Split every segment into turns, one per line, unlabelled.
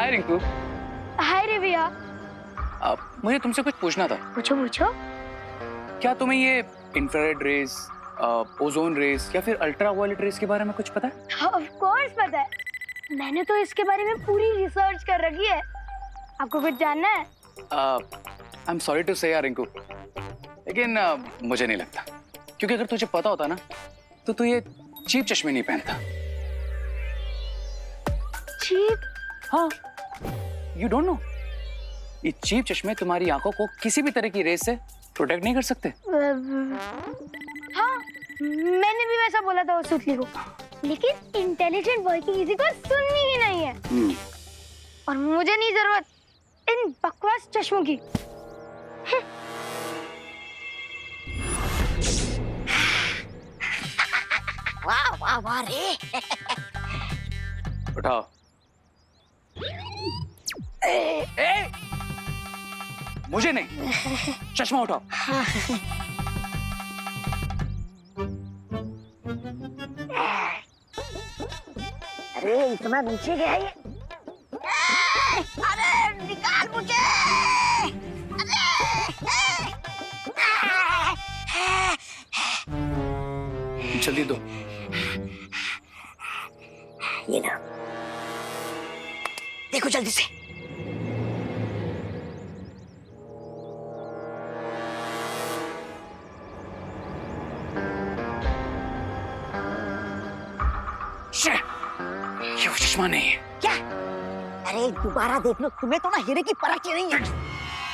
हाय रिंकू।
हाय रे भैया।
मुझे तुमसे कुछ पूछना था।
पूछो पूछो।
क्या तुम्हें ये इंफ्रारेड रेस, ओजोन रेस या फिर अल्ट्रा वायलेट रेस के बारे में कुछ पता है?
ऑफ कोर्स पता है, मैंने तो इसके बारे में पूरी रिसर्च कर रखी है। आपको कुछ जानना है?
आई एम सॉरी टू से यार रिंकू, लेकिन मुझे नहीं लगता, क्योंकि अगर तुझे पता होता ना तो तू ये चीप चश्मे नहीं पहनता।
चीप?
हाँ, यू डोंट नो, ये चीप चश्मे तुम्हारी आंखों को किसी भी तरह की रेस से प्रोटेक्ट नहीं कर सकते।
हाँ, मैंने भी वैसा बोला था उस सुतली को, लेकिन इंटेलिजेंट बॉय की किसी को सुननी ही नहीं है। और मुझे नहीं जरूरत इन बकवास चश्मों की।
वाह वाह वाह रे।
उठाओ। ए! मुझे नहीं, चश्मा उठाओ।
अरे इतना नीचे गया ये। अरे निकाल मुझे।
जल्दी दो।
ये ना, देखो जल्दी से।
ये वो चश्मा नहीं है।
क्या? अरे दोबारा देख लो, तुम्हें तो ना हीरे की परख ही नहीं है।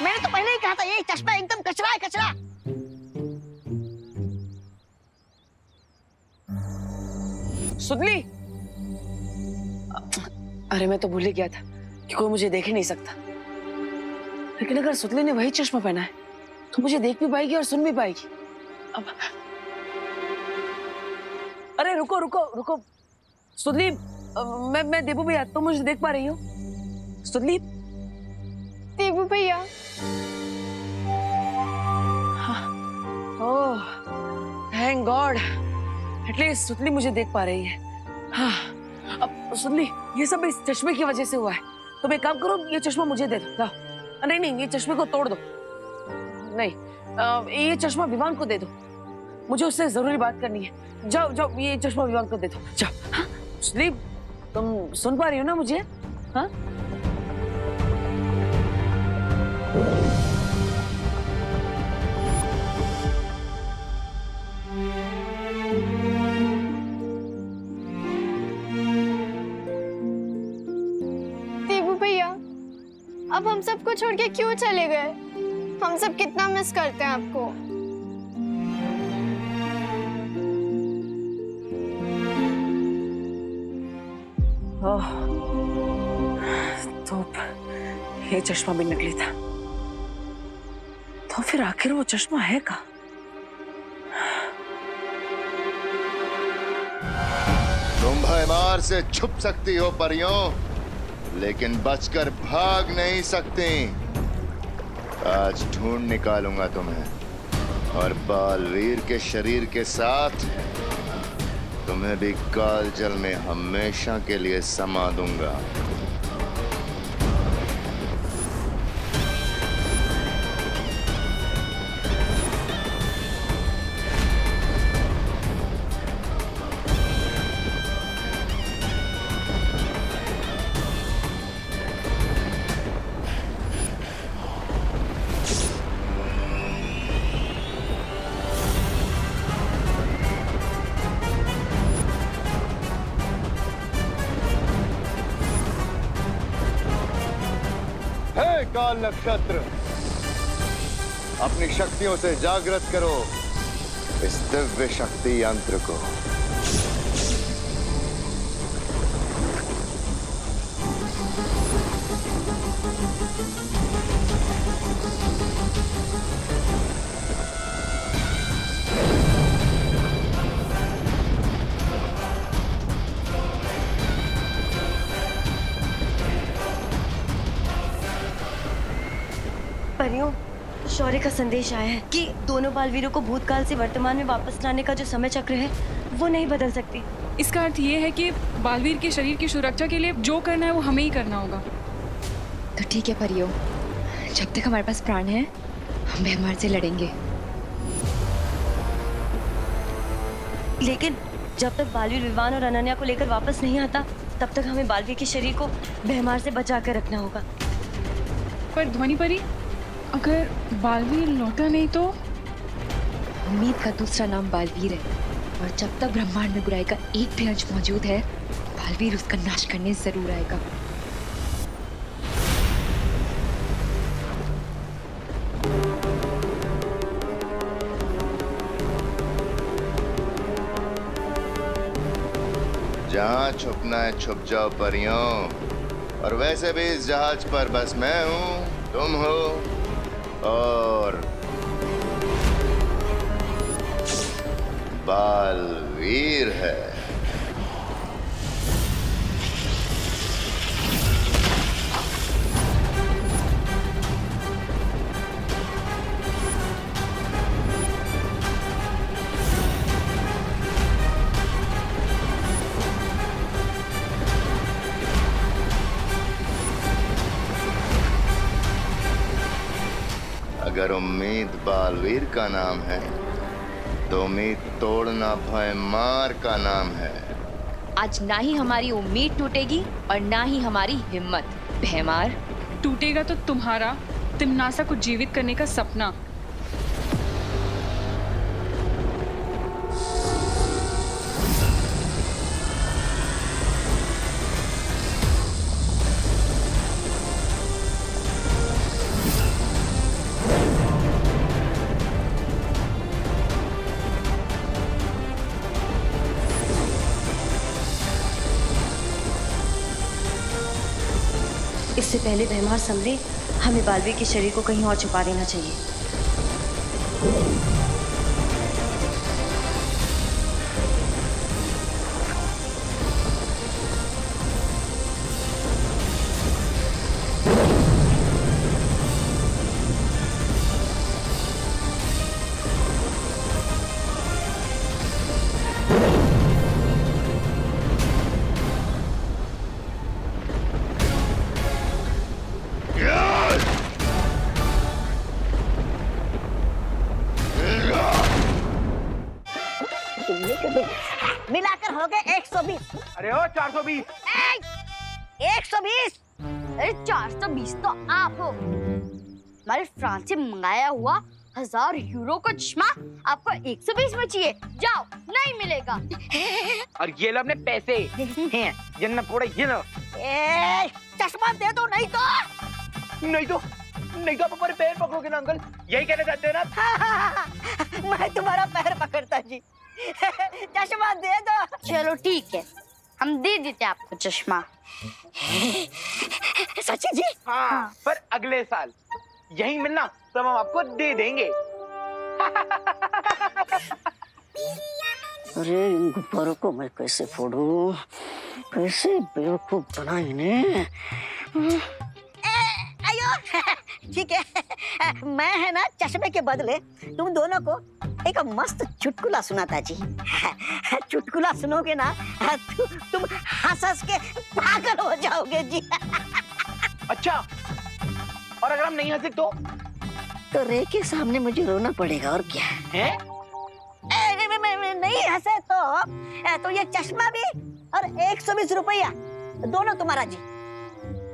मैंने तो पहले ही कहा था ये चश्मा एकदम कचरा है, कचरा।
सुतली, अरे मैं तो भूल ही गया था कि कोई मुझे देख ही नहीं सकता। लेकिन अगर सुतली ने वही चश्मा पहना है तो मुझे देख भी पाएगी और सुन भी पाएगी। अब अरे रुको रुको रुको सुतली, मैं देबू भैया, तुम मुझे देख पा रही हो? सुतली,
देबू भैया।
ओह थैंक गॉड, एटलीस्ट सुतली मुझे देख पा रही है। हाँ, अब सुतली, ये सब इस चश्मे की वजह से हुआ है। तुम एक काम करो, ये चश्मा मुझे दे दो। लाओ। नहीं नहीं, ये चश्मे को तोड़ दो। नहीं, ये चश्मा विवान को दे दो, मुझे उससे जरूरी बात करनी है। जाओ जाओ, ये चश्मा विवान को दे दो, जाओ। हाँ? सुतली, तुम सुन पा रही हो ना मुझे? हाँ?
देबू भैया, अब हम सबको छोड़ के क्यों चले गए? हम सब कितना मिस करते हैं आपको।
ओह, तो ये चश्मा भी नकली था। तो फिर आखिर वो चश्मा है कहाँ?
तुम भयमार से छुप सकती हो परियों, लेकिन बचकर भाग नहीं सकती। आज ढूंढ निकालूंगा तुम्हें और बालवीर के शरीर के साथ तुम्हें भी काल जल में हमेशा के लिए समा दूंगा। काल नक्षत्र, अपनी शक्तियों से जागृत करो इस दिव्य शक्ति यंत्र को।
परियों, शौर्य का संदेश आया है कि दोनों बालवीरों को भूतकाल से वर्तमान में वापस लाने का जो समय चक्र है वो नहीं बदल सकती।
इसका अर्थ ये है कि बालवीर के शरीर की सुरक्षा के लिए जो करना है वो हमें ही करना होगा। तो ठीक है परियों, जब तक हमारे पास प्राण है हम बेमार से लड़ेंगे।
लेकिन जब तक बालवीर विवान और अनन्या को लेकर वापस नहीं आता तब तक हमें बालवीर के शरीर को भैमार से बचा कर रखना होगा।
पर ध्वनि परी, अगर बालवीर लौटा नहीं तो? उम्मीद का दूसरा नाम बालवीर है, और जब तक ब्रह्मांड में बुराई का एक भी अंश मौजूद है बालवीर उसका नाश करने जरूर आएगा।
जहाँ छुपना है छुप जाओ परियों, और वैसे भी इस जहाज पर बस मैं हूँ, तुम हो और बालवीर है। अगर उम्मीद बालवीर का नाम है तो उम्मीद तोड़ना भयमार का नाम है।
आज ना ही हमारी उम्मीद टूटेगी और ना ही हमारी हिम्मत। भैमार,
टूटेगा तो तुम्हारा तिमनासा को जीवित करने का सपना।
इससे पहले भैमार संभले हमें बालवीर के शरीर को कहीं और छुपा देना चाहिए।
मिलाकर हो गए 120।
अरे ओ 420।
120।
अरे 420 तो आप हो। हमारे फ्रांस से मंगाया हुआ 1000 यूरो का चश्मा आपको 120 में चाहिए। जाओ, नहीं मिलेगा।
और ये लो अपने पैसे हैं, ये ना पड़े, ये लो।
चश्मा दे दो, नहीं तो
आप हमारे पैर पकड़ोगे ना अंकल, यही कहना चाहते हो ना?
मैं तुम्हारा पैर पकड़ता जी। चश्मा दे दो।
चलो ठीक है, हम दे देते आपको चश्मा।
सच्ची जी?
हाँ, पर अगले साल यही मिलना तो हम आपको दे देंगे।
अरे इन गुब्बारों को मैं कैसे फोड़ूं? कैसे बेवकूफ बना इन्हें? आयो, ठीक है। मैं है ना चश्मे के बदले तुम दोनों को एक मस्त चुटकुला सुनाता जी। चुटकुला सुनोगे ना तुम हंस के पागल हो जाओगे जी।
अच्छा, और अगर हम नहीं हंसे तो
रे के सामने मुझे रोना पड़ेगा, और क्या
है?
नहीं हंसे तो ये चश्मा भी और 120 रुपया दोनों तुम्हारा जी।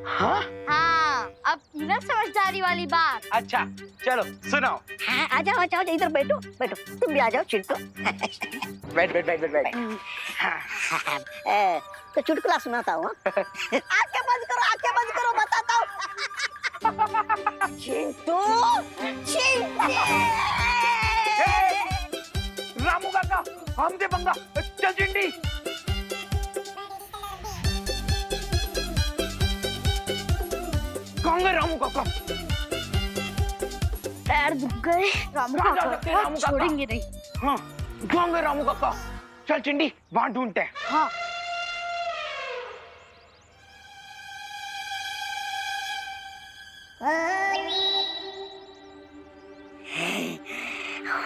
हाँ?
हाँ, अब ना समझदारी वाली बात।
अच्छा चलो सुनाओ।
हाँ, आ जाओ इधर बैठो, तुम भी आ जाओ चिंटू।
बैठ।
तो चुटकुला सुनाता हूँ। आंखें बंद करो, बताता हूँ। चिंटू,
रामू काका, हमसे पंगा, चल चिंटी। कहाँ गए रामू काका?
पैर दुख गए। रामू काका छोड़ेंगे नहीं।
हाँ, कहाँ गए रामू काका? चल चिंटी, वहाँ ढूंढते हैं।
हाँ।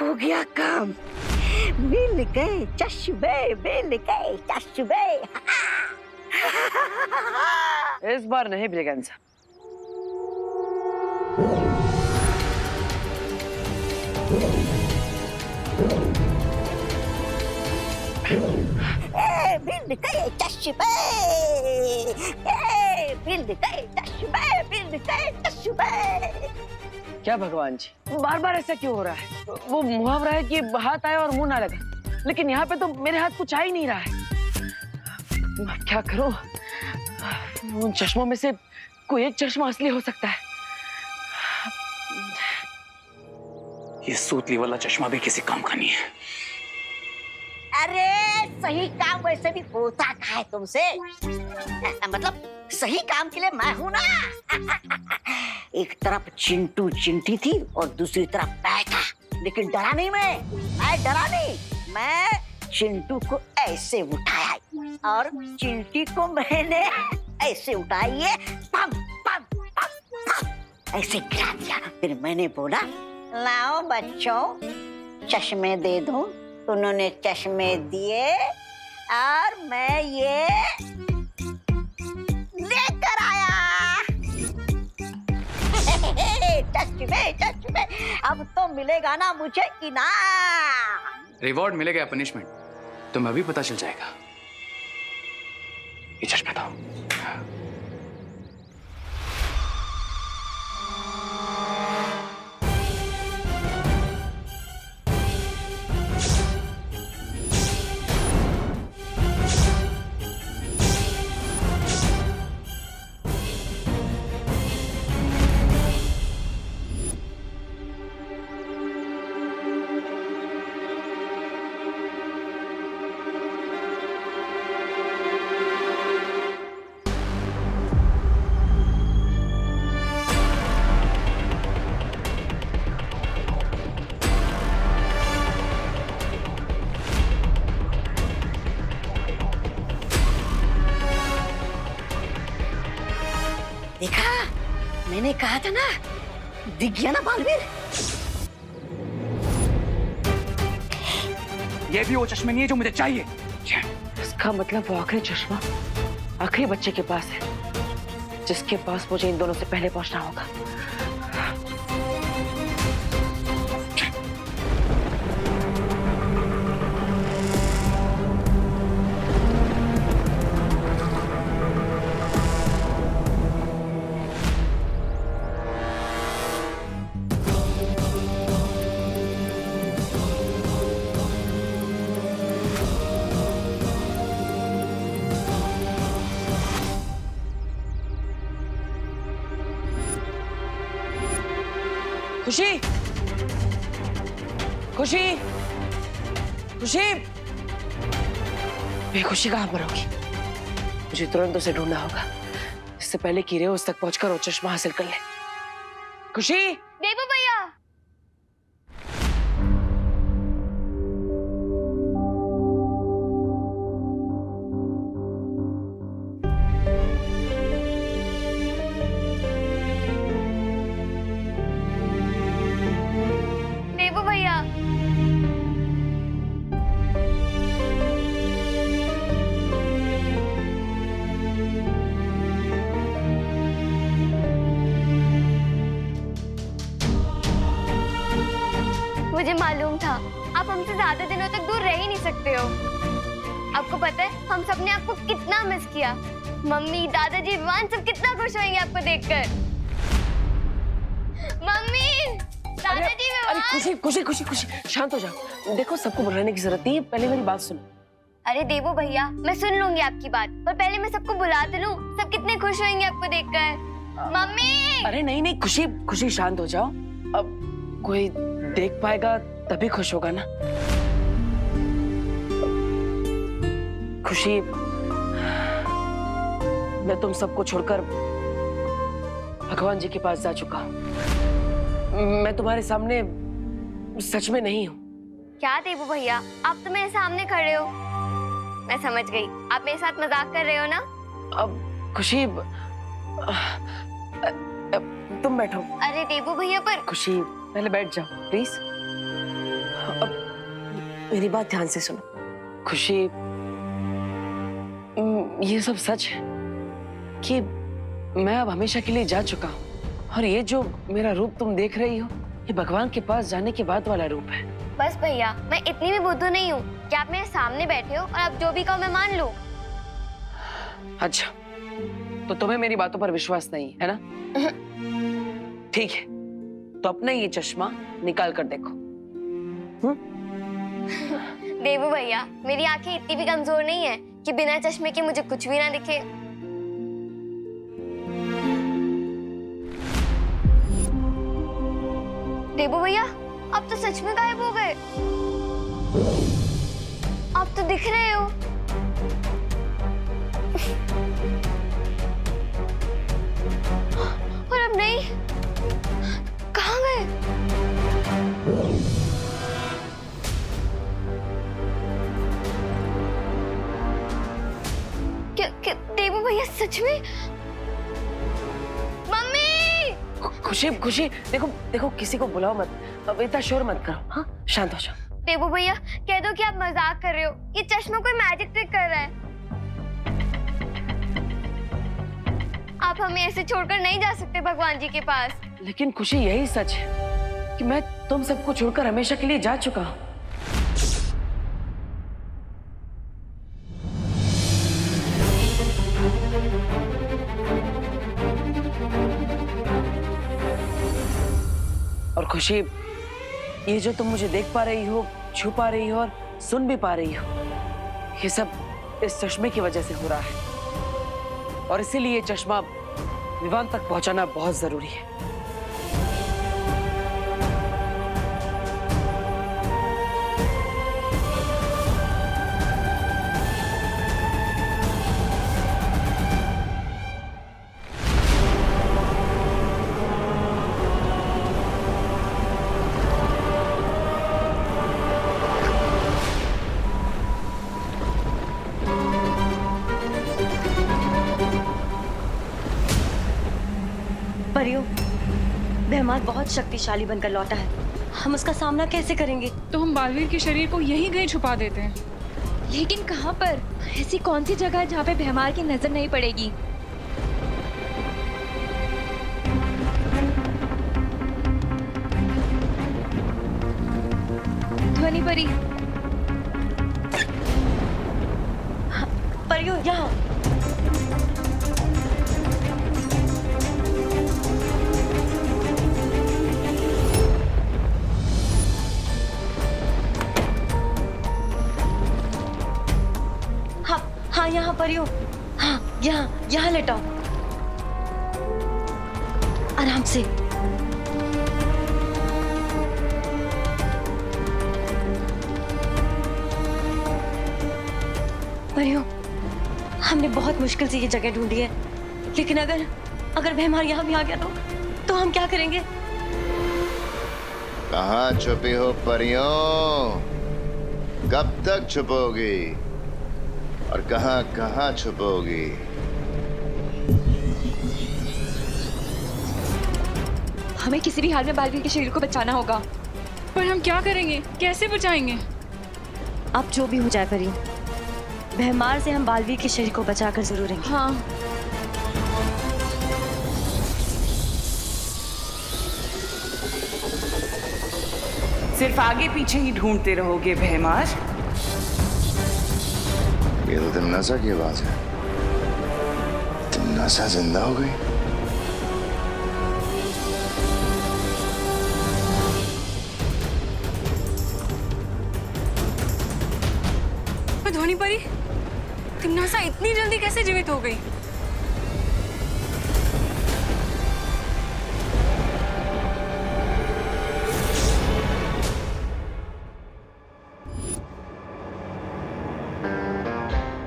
हो गया काम, मिल गए चश्मे।
इस बार नहीं ब्रिगेंस,
बिल्ड के चश्मे, बिल्ड के चश्मे, बिल्ड के चश्मे।
क्या भगवान जी, बार बार ऐसा क्यों हो रहा है? वो मुहावरा है कि हाथ आए और मुंह ना लगे, लेकिन यहाँ पे तो मेरे हाथ कुछ आ ही नहीं रहा है। मैं क्या करूं? उन चश्मों में से कोई एक चश्मा असली हो सकता है।
ये सूतली वाला चश्मा भी किसी काम का नहीं है।
अरे सही काम वैसे भी होता का है तुमसे, मतलब सही काम के लिए मैं हूं ना। एक तरफ चिंटू चिंटी थी और दूसरी तरफ मैं था, लेकिन डरा नहीं मैं डरा नहीं। मैं चिंटू को ऐसे उठाया और चिंटी को मैंने ऐसे उठाई, पम पम पम पम ऐसे गिरा दिया। फिर मैंने बोला, लाओ बच्चों चश्मे दे दो। उन्होंने चश्मे दिए और मैं ये लेकर आया। चश्मे चश्मे, अब तो मिलेगा ना मुझे इनाम।
रिवॉर्ड मिलेगा या पनिशमेंट तुम्हें अभी पता चल जाएगा। ये चश्मे दो।
देखा, मैंने कहा था ना, दिख गया ना बालवीर।
ये भी वो चश्मे नहीं है जो मुझे चाहिए।
इसका मतलब वो आखिरी चश्मा आखिरी बच्चे के पास है, जिसके पास मुझे इन दोनों से पहले पहुंचना होगा। खुशी, खुशी, खुशी, ये खुशी कहाँ पर होगी? मुझे तुरंत उसे ढूंढना होगा, इससे पहले कि रे उस तक पहुंचकर वो चश्मा हासिल कर ले। खुशी,
देवू भैया। देवू भैया। मुझे मालूम था आप हमसे ज्यादा दिनों तक दूर रह ही नहीं सकते हो। आपको पता है हम सबने आपको कितना मिस किया। मम्मी, दादाजी, विवान सब कितना खुश होंगे आपको देखकर। मम्मी, दादाजी,
अरे
विवान।
खुशी, खुशी, खुशी, खुशी, शांत हो जाओ। देखो, सबको बुलाने की जरूरत नहीं है, पहले मेरी बात सुनो।
अरे देवू भैया, मैं सुन लूंगी आपकी बात, पर पहले मैं सबको बुला तो लूं। सब कितने खुश होंगे आपको देखकर। मम्मी।
अरे नहीं नहीं खुशी, खुशी शांत हो जाओ। अब कोई देख पाएगा तभी खुश होगा ना। खुशी, मैं तुम सबको छोड़कर भगवान जी के पास जा चुका हूँ। मैं तुम्हारे सामने सच में नहीं हूँ।
क्या देवू भैया, आप तो मेरे सामने खड़े हो। मैं समझ गई, आप मेरे साथ मजाक कर रहे हो ना।
अब खुशी, तुम बैठो।
अरे देवू भैया, पर
खुशी पहले बैठ जाओ प्लीज। अब मेरी बात ध्यान से सुनो। खुशी, ये सब सच है कि मैं अब हमेशा के लिए जा चुका हूँ और ये जो मेरा रूप तुम देख रही हो, ये भगवान के पास जाने के बाद वाला रूप है।
बस भैया, मैं इतनी भी बुद्धू नहीं हूँ कि आप मेरे सामने बैठे हो और आप जो भी कहो मैं मान लूं।
अच्छा, तो तुम्हें मेरी बातों पर विश्वास नहीं है ना? ठीक है, तो अपना ये चश्मा निकाल कर देखो।
देवू भैया, मेरी आंखें इतनी भी कमजोर नहीं है कि बिना चश्मे के मुझे कुछ भी ना दिखे। देवू भैया, आप तो सच में गायब हो गए। आप तो दिख रहे हो। और अब नहीं, कहाँ गए? क्या देवू भैया सच में? मम्मी!
खुशी खुशी, देखो देखो, किसी को बुलाओ मत, अब इतना शोर मत करो। हाँ, शांत हो जाओ।
देवू भैया, कह दो कि आप मजाक कर रहे हो। ये चश्मा कोई मैजिक ट्रिक कर रहा है। आप हमें ऐसे छोड़कर नहीं जा सकते भगवान जी के पास।
लेकिन खुशी, यही सच है कि मैं तुम सबको छोड़कर हमेशा के लिए जा चुका हूँ। और खुशी, ये जो तुम मुझे देख पा रही हो, छू पा रही हो और सुन भी पा रही हो, ये सब इस चश्मे की वजह से हो रहा है। और इसीलिए ये चश्मा विवान तक पहुंचाना बहुत जरूरी है।
परियों, बेहमार बहुत शक्तिशाली बनकर लौटा है। हम उसका सामना कैसे करेंगे?
तो हम बालवीर के शरीर को यहीं कहीं छुपा देते हैं।
लेकिन कहाँ पर? ऐसी कौन सी जगह है जहाँ पे भैमार की नजर नहीं पड़ेगी? ध्वनि परी।
परियों, यहाँ। हाँ, यहाँ परियों। हाँ, यहाँ लेटाओ। आराम से। परियों, हमने बहुत मुश्किल से ये जगह ढूंढी है, लेकिन अगर भैमार यहाँ भी आ गया तो हम क्या करेंगे?
कहाँ छुपी हो परियों? कब तक छुपोगी और कहाँ कहाँ छुपोगी?
हमें किसी भी हाल में बालवीर के शरीर को बचाना होगा।
पर हम क्या करेंगे? कैसे बचाएंगे?
अब जो भी हो जाए परियों, भैमार से हम बालवीर के शरीर को बचाकर जरूर रहेंगे।
हाँ।
सिर्फ आगे पीछे ही ढूंढते रहोगे भैमार?
ये तो तिमनासा की आवाज है। तिमनासा जिंदा हो गई?
ध्वनि परी, तिमनासा इतनी जल्दी कैसे जीवित हो गई?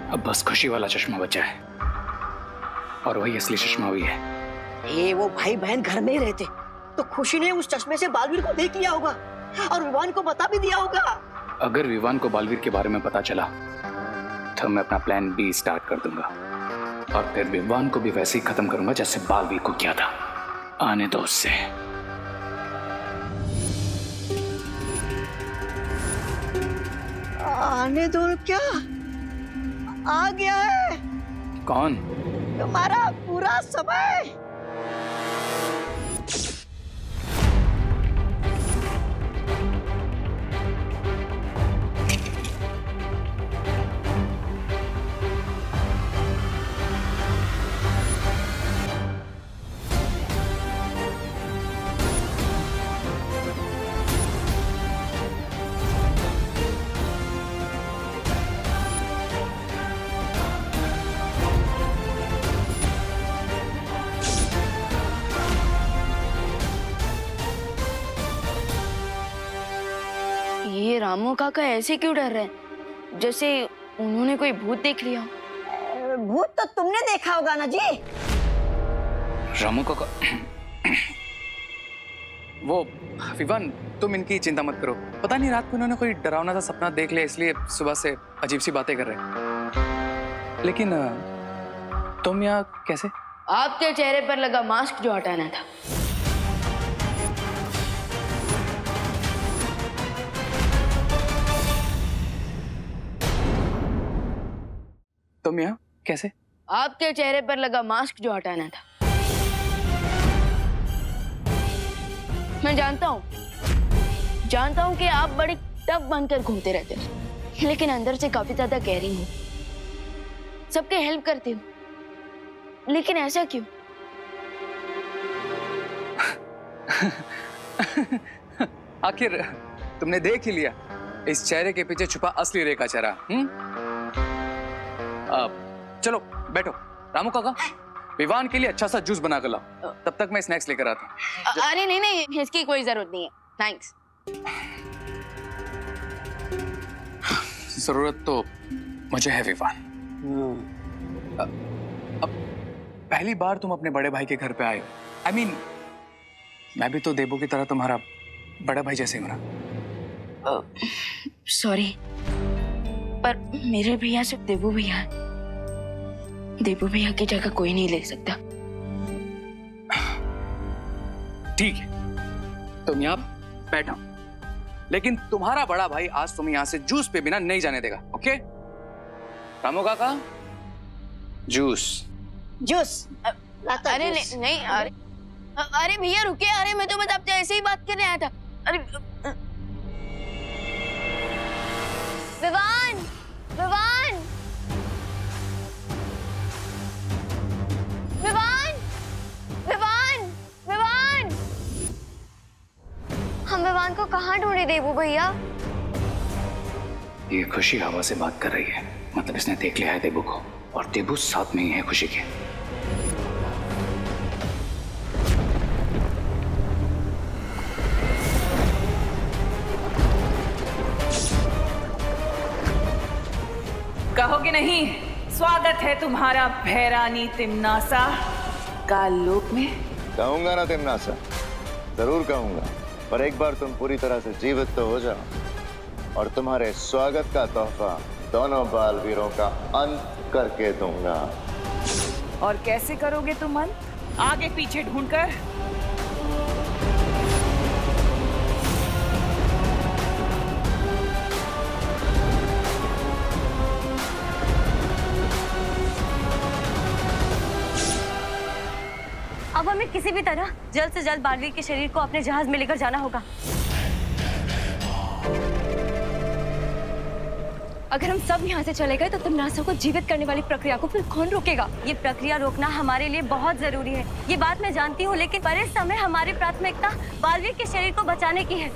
अब बस खुशी वाला चश्मा बचा है, और वही असली चश्मा भी है।
ये वो भाई बहन घर में ही रहते, तो खुशी ने उस चश्मे से बालवीर को देख लिया होगा और विवान को बता भी दिया होगा।
अगर विवान को बालवीर के बारे में पता चला तो मैं अपना प्लान बी स्टार्ट कर दूंगा, और फिर विवान को भी वैसे ही खत्म करूंगा जैसे बालवीर को किया था। आने दो उससे।
आने दो क्या? आ गया है
कौन?
तुम्हारा पूरा समय।
रामू काका ऐसे क्यों डर रहे हैं, जैसे उन्होंने कोई भूत देख लिया?
भूत तो तुमने देखा होगा ना जी।
रामू का वो विवान, तुम इनकी चिंता मत करो। पता नहीं रात को इन्होंने कोई डरावना सा सपना देख लिया, इसलिए सुबह से अजीब सी बातें कर रहे हैं। लेकिन तुम यहाँ कैसे?
आपके चेहरे पर लगा मास्क जो हटाना था।
तुम यहाँ कैसे?
आपके चेहरे पर लगा मास्क जो हटाना था। मैं जानता हूँ कि आप बड़ी टफ बनकर घूमते रहते हैं, लेकिन अंदर से काफी ज्यादा कैरिंग हूँ, सबके हेल्प करती हूँ, लेकिन ऐसा क्यों?
आखिर तुमने देख ही लिया इस चेहरे के पीछे छुपा असली रेखा चेहरा। चलो बैठो। रामू काका, विवान के लिए अच्छा सा जूस बना कर लाओ, तब तक मैं स्नैक्स लेकर आता हूँ।
अरे नहीं, इसकी कोई जरूरत नहीं है, थैंक्स।
जरूरत तो मुझे है विवान। अब पहली बार तुम अपने बड़े भाई के घर पे आए हो। I mean, मैं भी तो देबू की तरह तुम्हारा बड़ा भाई जैसे हूँ ना।
सॉरी, पर मेरे भैया सिर्फ देबू भैया है। देबू भैया की जगह कोई नहीं ले सकता।
ठीक है, तुम यहाँ बैठो, लेकिन तुम्हारा बड़ा भाई आज तुम्हें यहाँ से जूस पे बिना नहीं जाने देगा, ओके? रामू काका, जूस।
जूस
अरे नहीं, अरे भैया रुके, अरे मैं तो बस आपसे ऐसे ही बात करने आया था। अरे
विवान, विवान, विवान, विवान, विवान। हम विवान को कहाँ ढूंढे देबू भैया?
ये खुशी हवा से बात कर रही है, मतलब इसने देख लिया है देबू को, और देबू साथ में ही है खुशी के।
कहोगे नहीं, स्वागत है तुम्हारा भैरानी तिम्नासा काल लोक में।
कहूंगा ना तिम्नासा, जरूर कहूंगा, पर एक बार तुम पूरी तरह से जीवित तो हो जाओ और तुम्हारे स्वागत का तोहफा दोनों बालवीरों का अंत करके दूंगा।
और कैसे करोगे तुम मन? आगे पीछे ढूंढकर?
अब हमें किसी भी तरह जल्द से जल्द बालवीर के शरीर को अपने जहाज में लेकर जाना होगा। अगर हम सब यहाँ से चले गए तो तिम्नासा को जीवित करने वाली प्रक्रिया को फिर कौन रोकेगा? ये प्रक्रिया रोकना हमारे लिए बहुत जरूरी है, ये बात मैं जानती हूँ, लेकिन पर इस समय हमारी प्राथमिकता बालवीर के शरीर को बचाने की है।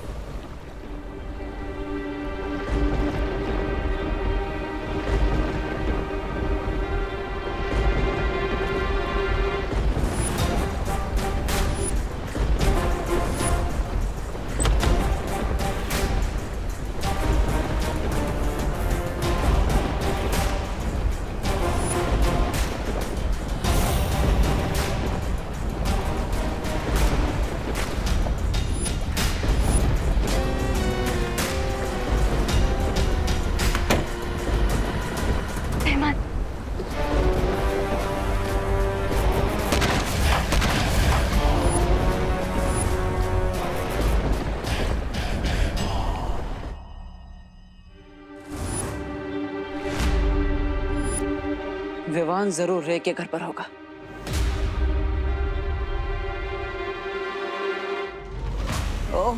विवान जरूर रे के घर पर होगा। ओह,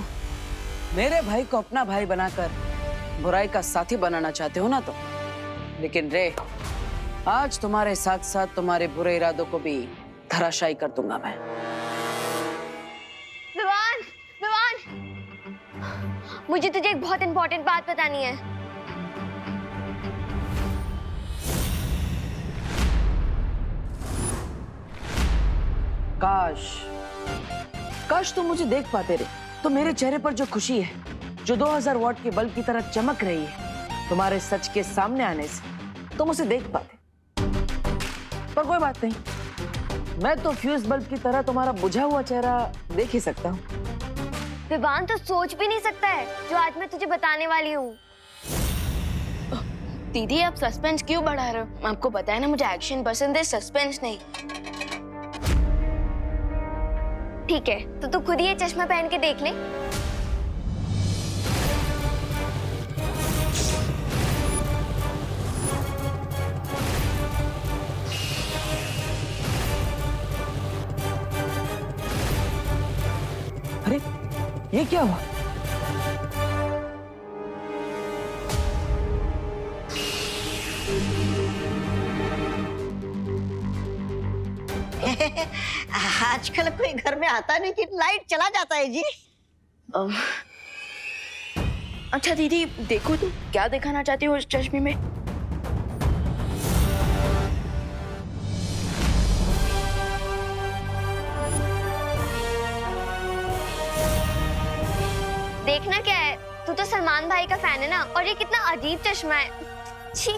मेरे भाई को अपना भाई बनाकर बुराई का साथी बनाना चाहते हो ना तो, लेकिन रे, आज तुम्हारे साथ साथ तुम्हारे बुरे इरादों को भी धराशायी कर दूंगा मैं।
विवान, विवान, मुझे तुझे एक बहुत इंपॉर्टेंट बात बतानी है।
काश तुम मुझे देख पाते रे, तो मेरे चेहरे पर जो खुशी है, जो 2000 वॉट के बल्ब की तरह चमक रही है तुम्हारे सच के सामने आने से तुम उसे देख पाते। पर कोई बात नहीं, मैं तो फ्यूज बल्ब की तरह तुम्हारा बुझा हुआ चेहरा देख ही सकता हूँ।
विवान तो सोच भी नहीं सकता है जो आज मैं तुझे बताने वाली हूँ।
दीदी आप सस्पेंस क्यों बढ़ा रहे हो? आपको पता है ना मुझे एक्शन पसंद है, सस्पेंस नहीं।
ठीक है, तो तू खुद ही ये चश्मा पहन के देख ले।
अरे ये क्या हुआ?
आजकल कोई घर में आता नहीं कि लाइट चला जाता है जी।
अच्छा दीदी देखो तुम क्या दिखाना चाहती हो इस चश्मे में?
देखना क्या है, तू तो सलमान भाई का फैन है ना, और ये कितना अजीब चश्मा है। छी,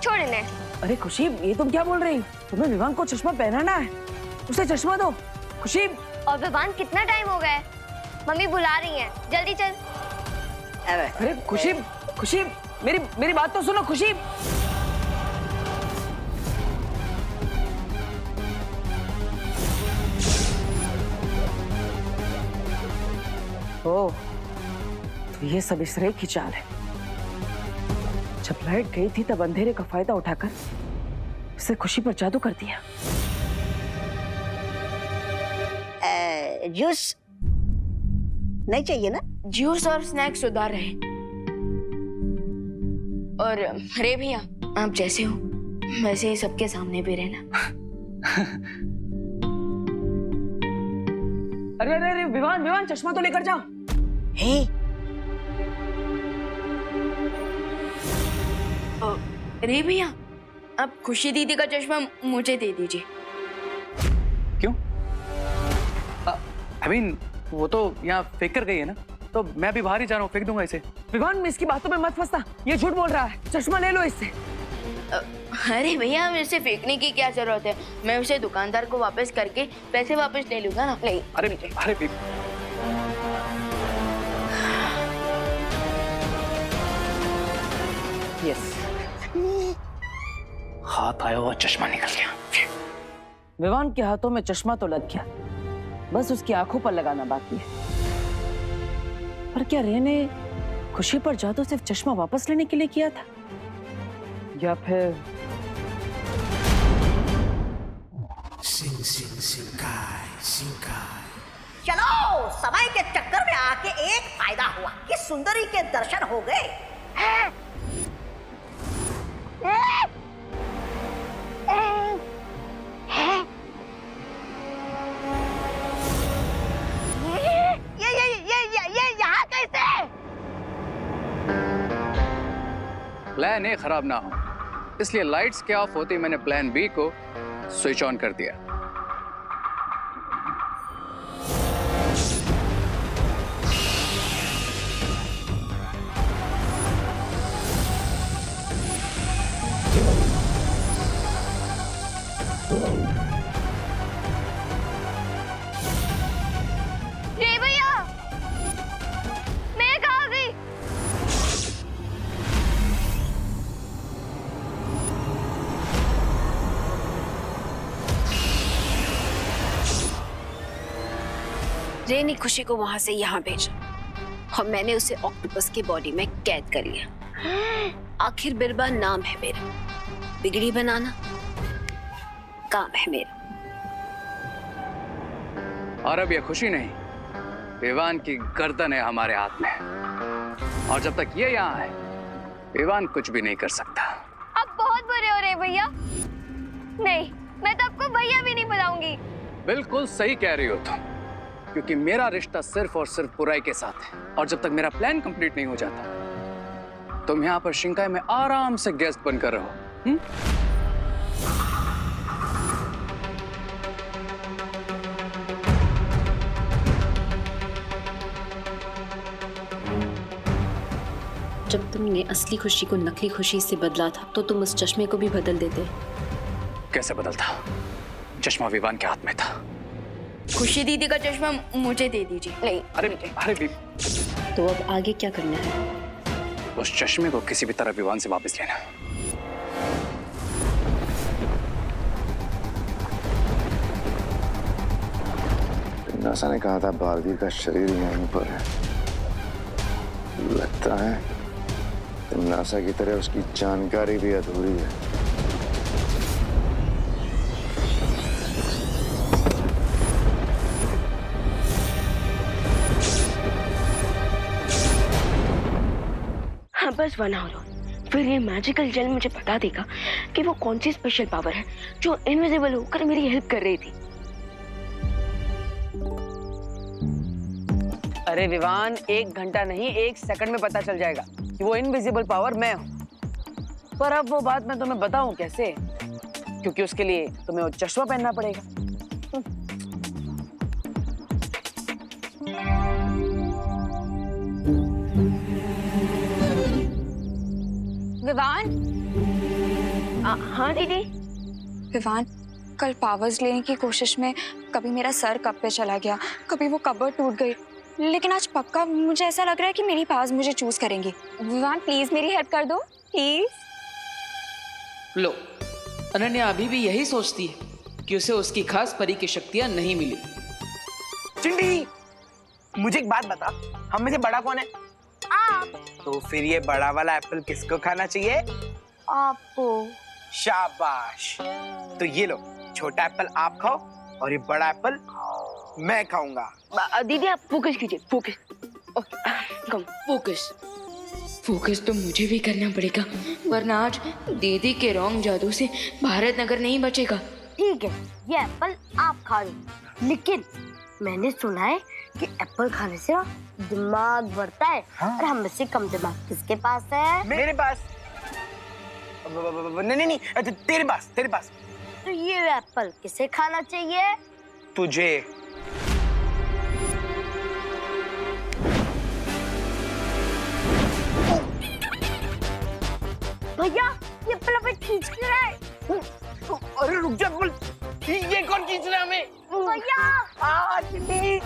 छोड़ इन्हें।
अरे खुशी, ये तुम क्या बोल रही हो? तुम्हें विवान को चश्मा पहनाना है, उसे चश्मा दो। खुशी।
और विवान कितना टाइम हो गया है? मम्मी बुला रही हैं, जल्दी चल।
अरे खुशी, खुशी मेरी बात तो सुनो खुशी। ओह, तो ये सब इस रेख की चाल है। जब लाइट गई थी तब अंधेरे का फायदा उठाकर उससे खुशी पर जादू कर दिया।
जूस नहीं चाहिए ना?
जूस और स्नैक्स उधार रहे। और अरे भैया आप जैसे हो वैसे ही सबके सामने भी रहना।
अरे अरे अरे विवान चश्मा तो लेकर जाओ।
हे
अरे भैया आप खुशी दीदी का चश्मा मुझे दे दीजिए।
क्यों? I mean, वो तो यहाँ फेंक कर गई है ना, तो मैं अभी बाहर ही जा रहा हूँ, फेंक दूंगा इसे।
विवान मैं इसकी बातों में मत फंसना, ये झूठ बोल रहा है। चश्मा ले लो इससे।
अरे भैया इसे फेंकने की क्या जरूरत है? मैं उसे दुकानदार को वापस करके पैसे वापस ले लूंगा ना। नहीं
अरे अरे
यस,
हाथ आया हुआ चश्मा निकल गया।
विवान के हाथों में चश्मा तो लग गया, बस उसकी आंखों पर लगाना बाकी है। पर क्या रे ने खुशी पर जादू सिर्फ चश्मा वापस लेने के लिए किया था, या फिर
चलो, समय के चक्कर में आके एक फायदा हुआ कि सुंदरी के दर्शन हो गए। ये यहाँ कैसे?
प्लान ए खराब ना हो, इसलिए लाइट्स के ऑफ होते ही मैंने प्लान बी को स्विच ऑन कर दिया।
रे भैया, मैं कहाँ गई?
रे ने खुशी को वहां से यहाँ भेजा और मैंने उसे ऑक्टोपस की बॉडी में कैद कर लिया। आखिर बिरबा नाम है मेरा, बिगड़ी बनाना काम है मेरा।
और अब ये खुशी नहीं, विवान की गर्दन है हमारे हाथ में, और जब तक ये यहाँ है विवान कुछ भी नहीं कर सकता।
आप बहुत बुरे हो रहे भैया। नहीं, मैं तो आपको भैया भी नहीं बुलाऊंगी।
बिल्कुल सही कह रही हो तुम, क्योंकि मेरा रिश्ता सिर्फ और सिर्फ बुराई के साथ है, और जब तक मेरा प्लान कंप्लीट नहीं हो जाता तुम यहाँ पर शिंकाई में आराम से गेस्ट बनकर रहो।
जब तुमने असली खुशी को नकली खुशी से बदला था तो तुम उस चश्मे को भी बदल देते।
कैसे बदलता? चश्मा विवान के हाथ में था।
खुशी दीदी का चश्मा मुझे दे दीजिए। नहीं,
अरे
तो अब आगे क्या करना है?
उस चश्मे को किसी भी तरह विवान से वापस लेना।
नासा ने कहा था बालवीर का शरीर यहीं पर है। लगता है नासा की तरह उसकी जानकारी भी अधूरी है।
हाँ बस 1 आवर फिर ये मैजिकल जेल मुझे बता देगा कि वो कौन सी स्पेशल पावर है जो इनविजिबल होकर मेरी हेल्प कर रही थी।
अरे विवान, 1 घंटा नहीं 1 सेकंड में पता चल जाएगा कि वो इनविजिबल पावर मैं हूँ। पर अब वो बात मैं तुम्हें बताऊं कैसे? क्योंकि उसके लिए तुम्हें वो चश्मा पहनना पड़ेगा।
विवान।
हाँ दीदी।
विवान, कल पावर्स लेने की कोशिश में कभी मेरा सर कप पे चला गया, कभी वो कबर्ड टूट गई, लेकिन आज पक्का मुझे ऐसा लग रहा है कि मेरी पावर्स मुझे चूज करेंगी। विवान प्लीज मेरी हेल्प कर दो प्लीज।
लो, अनन्या अभी भी यही सोचती है कि उसे उसकी खास परी की शक्तियां नहीं मिली।
चिंटी, मुझे एक बात बता, हम में से बड़ा कौन है? आप। तो फिर ये बड़ा वाला एप्पल किसको खाना चाहिए?
आपको।
शाबाश। तो ये लो, छोटा एप्पल आप खाओ और ये बड़ा एप्पल मैं खाऊंगा।
दीदी आप फोकस कीजिए, फोकस। कम
फोकस तो मुझे भी करना पड़ेगा, वरना आज दीदी के रॉन्ग जादू से भारत नगर नहीं बचेगा।
ठीक है, ये एप्पल आप खा लो, लेकिन मैंने सुना है कि एप्पल खाने से दिमाग बढ़ता है।
हाँ?
और हम में से कम दिमाग किसके पास है?
मेरे पास। नहीं, तेरे पास।
तो ये एप्पल किसे खाना चाहिए?
तुझे।
भैया ये एप्पल हमें खींच क्यों रहा है?
अरे रुक जा, ये कौन खींच रहा है हमें?
भैया
चिंटी।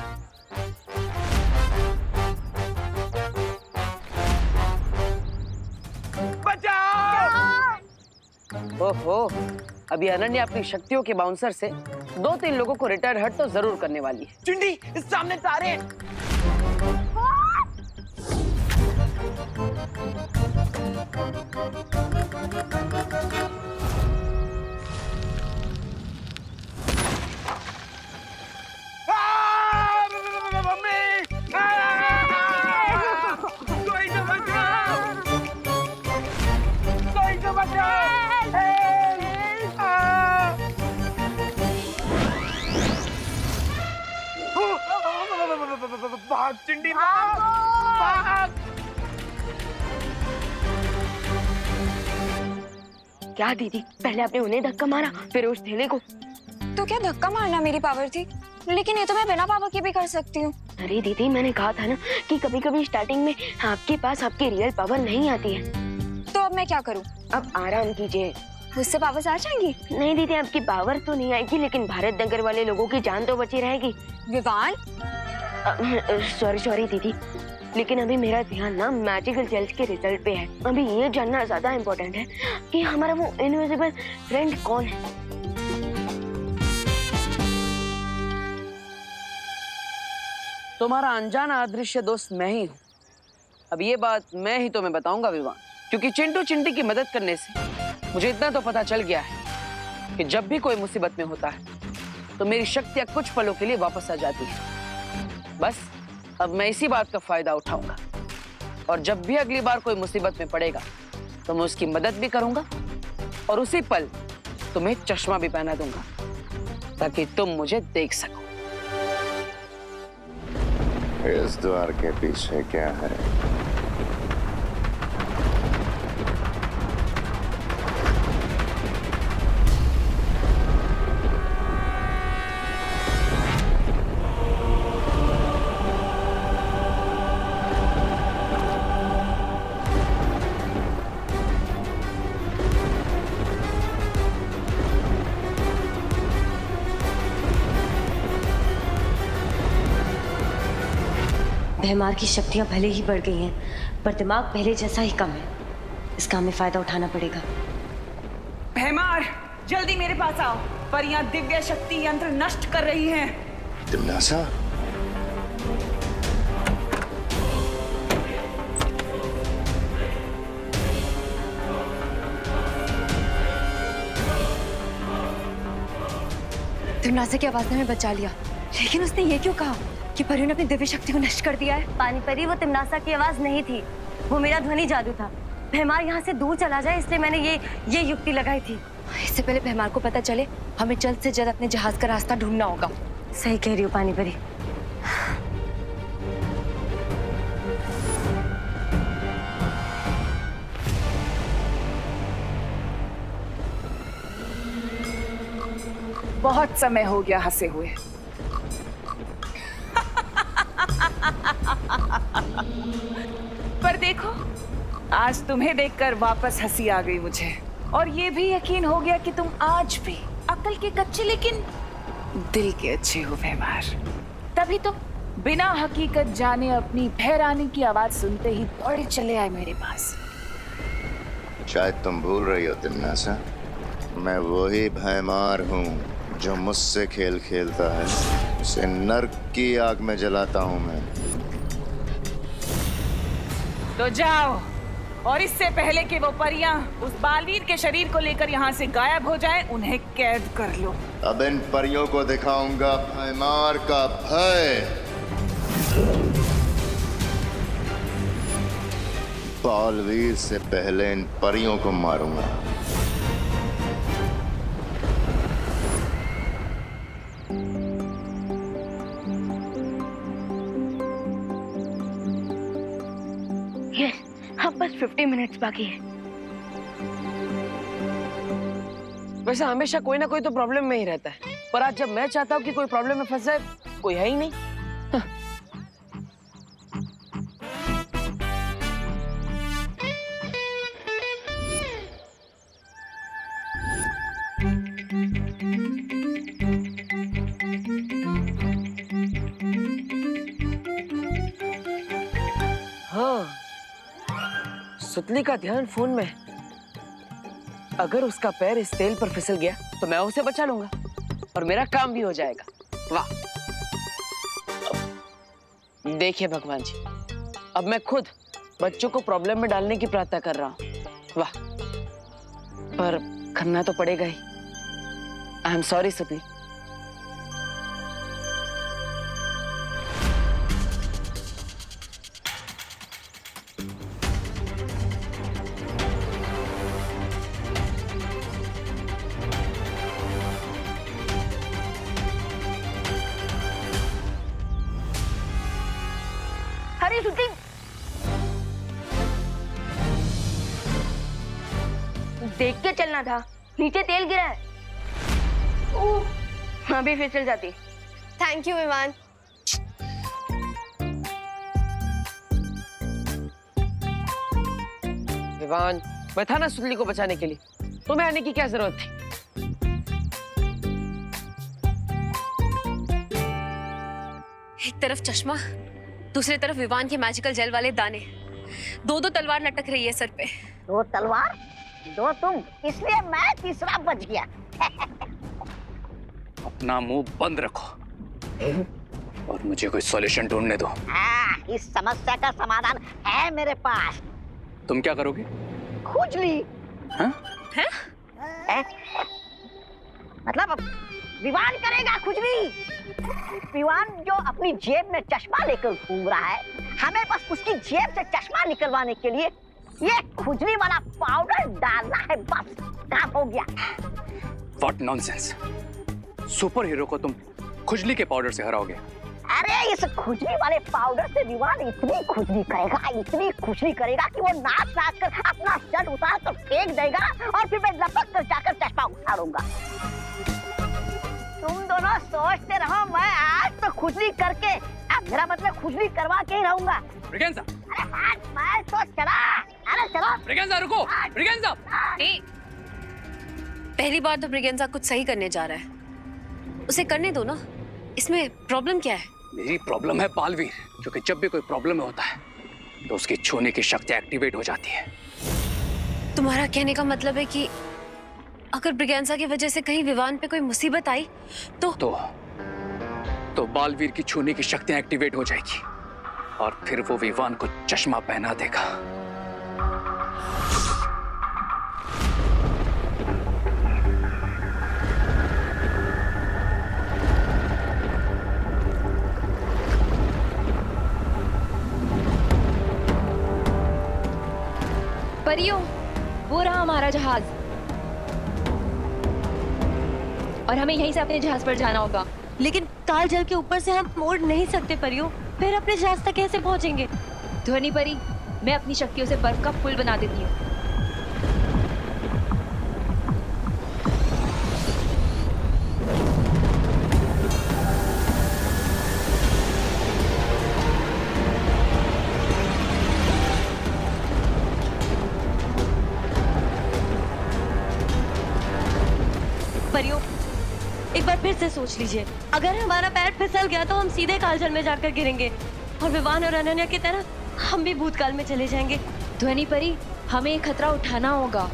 ओहो, अभी अनन्या अपनी शक्तियों के बाउंसर से 2-3 लोगों को रिटायर हट तो जरूर करने वाली है।
चिंटी, इस सामने तारे हैं। भाग चिंटी, भाग।
क्या दीदी, पहले आपने उन्हें धक्का मारा फिर उस थैले को।
तो क्या धक्का मारना मेरी पावर थी? लेकिन ये तो मैं बिना पावर के भी कर सकती हूँ।
अरे दीदी, मैंने कहा था ना कि कभी कभी स्टार्टिंग में आपके पास आपकी रियल पावर नहीं आती है।
तो अब मैं क्या करूँ?
अब आराम कीजिए,
मुझसे पावर्स आ जाएंगी?
नहीं दीदी, आपकी पावर तो नहीं आएगी, लेकिन भारत नगर वाले लोगों की जान तो बची रहेगी।
विवान,
सॉरी दीदी, लेकिन अभी मेरा ध्यान ना मैजिकल जेल्स के रिजल्ट पे है। अभी ये जानना ज्यादा इम्पोर्टेंट है कि हमारा वो इनविजिबल फ्रेंड कौन है।
तुम्हारा अनजाना अदृश्य दोस्त मैं ही हूँ। अब ये बात मैं ही तुम्हें बताऊंगा विवान, क्योंकि चिंटू चिंटी की मदद करने से मुझे इतना तो पता चल गया है कि जब भी कोई मुसीबत में होता है तो मेरी शक्तियां कुछ पलों के लिए वापस आ जाती है। बस अब मैं इसी बात का फायदा उठाऊंगा और जब भी अगली बार कोई मुसीबत में पड़ेगा तो मैं उसकी मदद भी करूंगा और उसी पल तुम्हें चश्मा भी पहना दूंगा ताकि तुम मुझे देख सको।
इस द्वार के पीछे क्या है?
भैमार की शक्तियां भले ही बढ़ गई हैं, पर दिमाग पहले जैसा ही कम है। इसका हमें फायदा उठाना पड़ेगा।
भैमार, जल्दी मेरे पास आओ। परियां दिव्य शक्ति यंत्र नष्ट कर रही हैं।
तिमनासा,
तिमनासा की आवाज ने हमें बचा लिया, लेकिन उसने ये क्यों कहा कि परियों ने अपनी दिव्य शक्ति को नष्ट कर दिया है?
पानी परी, वो तिमनासा की आवाज नहीं थी, वो मेरा ध्वनि जादू था। भैमार यहाँ से दूर चला जाए, इसलिए मैंने ये युक्ति लगाई थी।
इससे पहले भैमार को पता चले, हमें जल्द से जल्द अपने जहाज का रास्ता ढूंढना होगा।
सही कह रही हो पानी परी।
बहुत समय हो गया हंसे हुए। पर देखो, आज तुम्हें देखकर वापस हंसी आ गई मुझे, और ये भी यकीन हो गया कि तुम आज भी अकल के कच्चे लेकिन दिल के अच्छे हो भैमार। तभी तो बिना हकीकत जाने अपनी भैरानी की आवाज सुनते ही दौड़े चले आए मेरे पास।
शायद तुम भूल रही हो तिमनासा, मैं वही भैमार हूँ जो मुझसे खेल खेलता है, उसे नर्क की आग में जलाता हूँ मैं।
तो जाओ, और इससे पहले कि वो परियां उस बालवीर के शरीर को लेकर यहाँ से गायब हो जाएं, उन्हें कैद कर लो।
अब इन परियों को दिखाऊंगा भैमार का भय। बालवीर से पहले इन परियों को मारूंगा।
अब बस 50 मिनट्स बाकी है।
वैसे हमेशा कोई ना कोई तो प्रॉब्लम में ही रहता है, पर आज जब मैं चाहता हूँ कि कोई प्रॉब्लम में फंस जाए, कोई है ही नहीं। हाँ, सुतली का ध्यान फोन में। अगर उसका पैर इस तेल पर फिसल गया तो मैं उसे बचा लूंगा और मेरा काम भी हो जाएगा। वाह! देखिए भगवान जी, अब मैं खुद बच्चों को प्रॉब्लम में डालने की प्रार्थना कर रहा हूँ। वाह! पर करना तो पड़ेगा ही। आई एम सॉरी सुतली।
हरी सुती, देख के चलना था, नीचे तेल गिरा है। हाँ भी फिसल जाती।
Thank you Vivaan.
विवान, मैं था ना सुतली को बचाने के लिए, तुम्हें आने की क्या जरूरत थी?
एक तरफ चश्मा, दूसरी तरफ विवान के मैजिकल जेल वाले दाने, दो तलवार लटक रही है सर पे।
दो तलवार, दो तुम, इसलिए मैं तीसरा बच गया।
अपना मुंह बंद रखो और मुझे कोई सॉल्यूशन ढूंढने दो।
इस समस्या का समाधान है मेरे पास।
तुम क्या करोगे?
खुजली।
हाँ?
हैं? मतलब विवान करेगा खुजली। विवान जो अपनी जेब में चश्मा लेकर घूम रहा है, हमें बस उसकी जेब से चश्मा निकलवाने के लिए ये खुजली वाला पाउडर डालना है, बस काम हो गया।
What nonsense! सुपर हीरो को तुम खुजली के पाउडर से हराओगे?
अरे इस खुजली वाले पाउडर से विवान इतनी खुजली करेगा कि वो नाच कर अपना शर्ट उतार कर फेंक देगा और फिर मैं लपक कर जाकर चश्मा उतारूंगा। तुम दोनों सोचते रहो, मैं आज तो खुजली करके, अब मेरा मतलब खुजली करवा के ही रहूंगा।
ब्रिगेंजा!
अरे मैं तो चला। अरे चलो।
ब्रिगेंजा रुको! ब्रिगेंजा!
पहली बार तो ब्रिगेंजा कुछ सही करने जा रहा है, उसे करने दो ना। इसमें प्रॉब्लम क्या है?
मेरी प्रॉब्लम है बालवीर, क्योंकि जब भी कोई प्रॉब्लम होता है तो उसकी छूने की शक्ति एक्टिवेट हो जाती है।
तुम्हारा कहने का मतलब है कि अगर ब्रिगेंसा की वजह से कहीं विवान पे कोई मुसीबत आई
तो बालवीर की छूने की शक्तियां एक्टिवेट हो जाएगी और फिर वो विवान को चश्मा पहना देगा।
परियों, वो रहा हमारा जहाज और हमें यहीं से अपने जहाज पर जाना होगा।
लेकिन ताल जल के ऊपर से हम मोड़ नहीं सकते परियों, फिर अपने जहाज तक कैसे पहुंचेंगे?
ध्वनि परी, मैं अपनी शक्तियों से बर्फ का पुल बना देती हूँ।
परियों, एक बार फिर से सोच लीजिए, अगर हमारा पैर फिसल गया तो हम सीधे कालजल में जाकर गिरेंगे और विवान और अनन्या की तरह हम भी भूतकाल में चले जाएंगे।
ध्वनि परी, हमें ये खतरा उठाना होगा।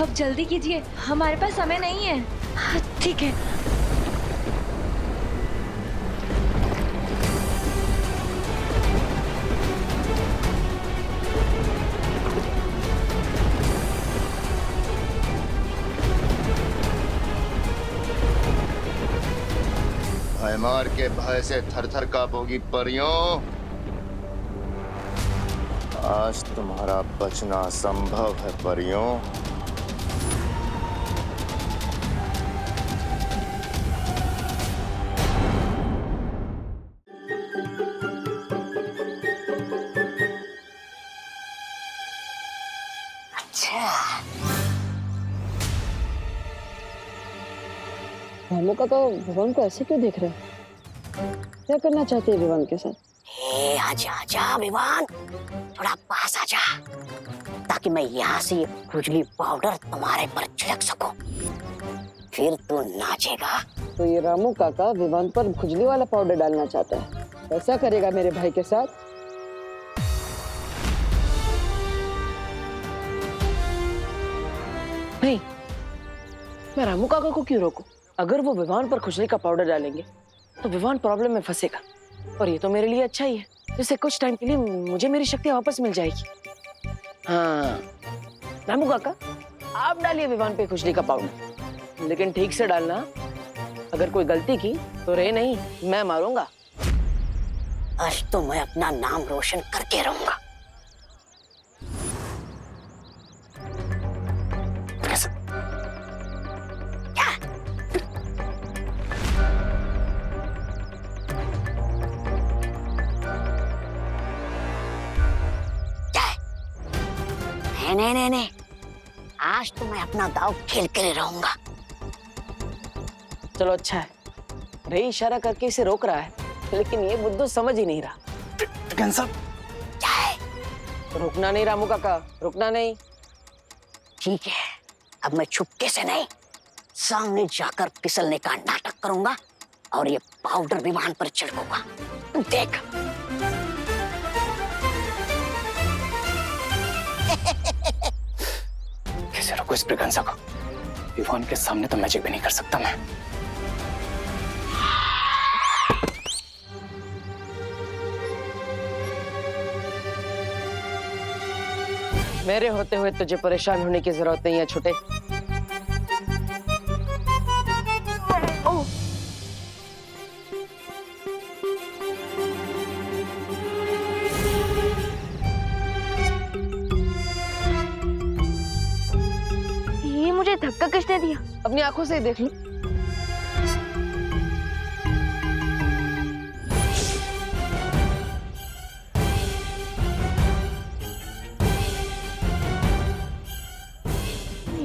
अब जल्दी कीजिए, हमारे पास समय नहीं है।
हाँ, ठीक है।
भयमार के भय से थर-थर कांपोगी परियों। आज तुम्हारा बचना असंभव है परियों।
रामू काका विवान को ऐसे क्यों देख रहे हैं? क्या करना चाहते हैं विवान के साथ?
ए, आजा आजा विवान, थोड़ा पास आजा, ताकि मैं यहाँ से खुजली पाउडर तुम्हारे पर छिड़क सकूं। फिर तू नाचेगा।
तो ये रामू काका विवान पर खुजली वाला पाउडर डालना चाहता है। ऐसा करेगा मेरे भाई के साथ? नहीं, मैं रामू काका को क्यों रोकूं? अगर वो विवान पर खुजली का पाउडर डालेंगे तो विवान प्रॉब्लम में फंसेगा और ये तो मेरे लिए अच्छा ही है। इससे कुछ टाइम के लिए मुझे मेरी शक्ति वापस मिल जाएगी। हाँ, रामू काका, आप डालिए विवान पे खुजली का पाउडर, लेकिन ठीक से डालना। अगर कोई गलती की तो रे नहीं, मैं मारूंगा।
आज तो मैं अपना नाम रोशन करके रहूंगा। नहीं, आज तो मैं अपना दाव खेल कर रहूंगा।
चलो अच्छा है, रे इशारा करके इसे रोक रहा है, लेकिन ये बुद्धू समझ ही नहीं रहा। रुकना नहीं रामू काका, रुकना नहीं।
ठीक है, अब मैं छुपके से नहीं, सामने जाकर फिसलने का नाटक करूंगा और ये पाउडर विमान पर छिड़कूंगा। देख।
कैसे रोको इस ब्रिगेंसा को? विवान के सामने तो मैजिक भी नहीं कर सकता मैं।
मेरे होते हुए तुझे परेशान होने की जरूरत नहीं है छोटे।
ये मुझे धक्का किसने दिया?
अपनी आंखों से ही देख लो।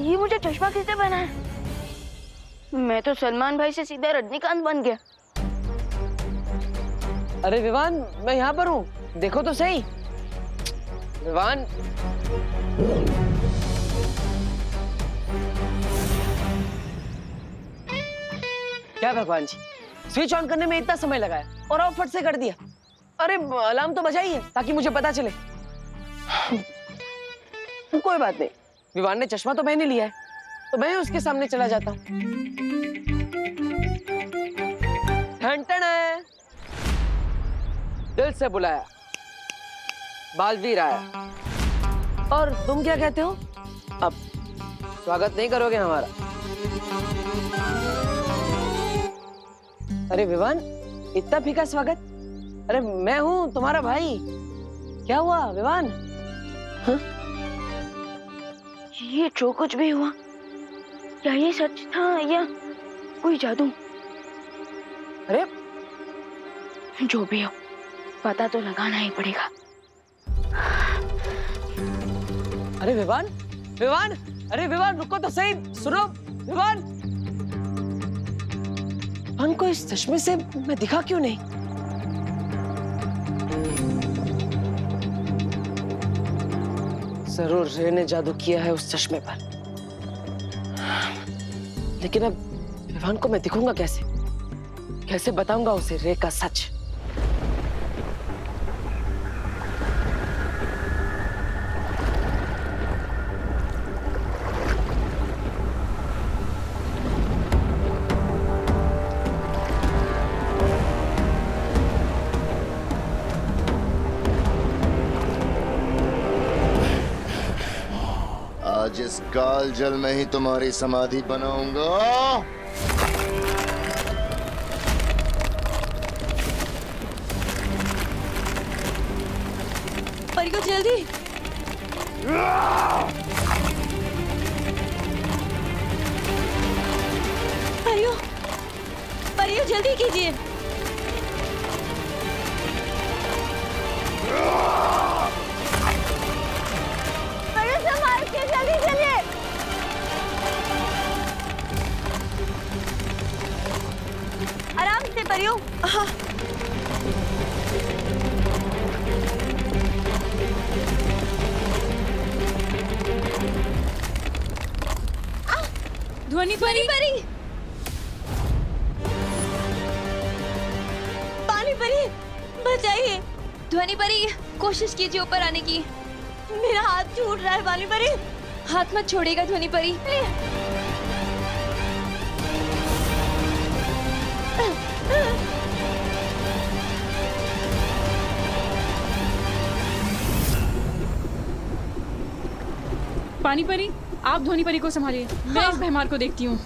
ये मुझे चश्मा किसने पहना है? मैं तो सलमान भाई से सीधा रजनीकांत बन गया।
अरे विवान, मैं यहाँ पर हूँ, देखो तो सही। विवान, क्या भगवान जी, स्विच ऑन करने में इतना समय लगाया और आप फट से कर दिया। अरे अलार्म तो बजाइए ताकि मुझे पता चले। कोई बात नहीं, विवान ने चश्मा तो मैंने लिया है, तो मैं उसके सामने चला जाता हूँ। ठन है, दिल से बुलाया, बालवीर आया। और तुम क्या कहते हो? अब स्वागत नहीं करोगे हमारा? अरे विवान, इतना फीका स्वागत? अरे मैं हूं तुम्हारा भाई। क्या हुआ विवान? हाँ?
ये जो कुछ भी हुआ, क्या ये सच था या कोई जादू?
अरे
जो भी हो, पता तो लगाना ही पड़ेगा।
अरे विवान, विवान, अरे विवान रुको तो सही, सुनो विवान। विवान को इस चश्मे से मैं दिखा क्यों नहीं? जरूर रे ने जादू किया है उस चश्मे पर। लेकिन अब विवान को मैं दिखूंगा कैसे? कैसे बताऊंगा उसे रे का सच?
आज इस काल जल में ही तुम्हारी समाधि बनाऊंगा।
परियो जल्दी। परियो, परियो जल्दी कीजिए।
जल्दी चलिए।
आराम से परियो। हाँ।
ध्वनि परी,
पानी परी, बचाइए। ध्वनि परी, कोशिश कीजिए ऊपर आने की। मेरा हाथ छूट रहा है पानी परी। हाथ मत छोड़ेगा ध्वनि परी।
पानी परी, आप ध्वनि परी को संभालिए, मैं इस भैमार को देखती हूँ।